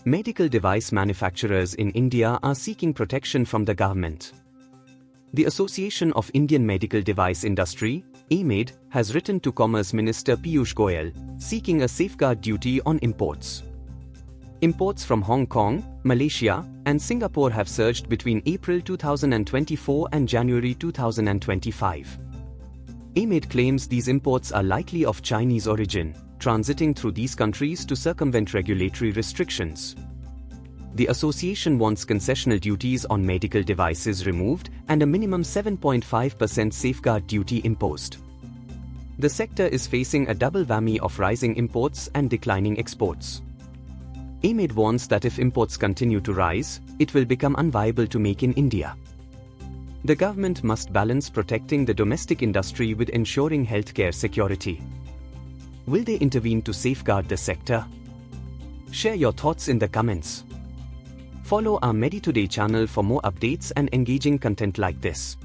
Medical device manufacturers in India are seeking protection from the government. The Association of Indian Medical Device Industry, AMED, has written to Commerce Minister Piyush Goyal, seeking a safeguard duty on imports. Imports from Hong Kong, Malaysia, and Singapore have surged between April 2024 and January 2025. AMED claims these imports are likely of Chinese origin, transiting through these countries to circumvent regulatory restrictions. The association wants concessional duties on medical devices removed and a minimum 7.5% safeguard duty imposed. The sector is facing a double whammy of rising imports and declining exports. AMED warns that if imports continue to rise, it will become unviable to make in India. The government must balance protecting the domestic industry with ensuring healthcare security. Will they intervene to safeguard the sector? Share your thoughts in the comments. Follow our MEDEToday channel for more updates and engaging content like this.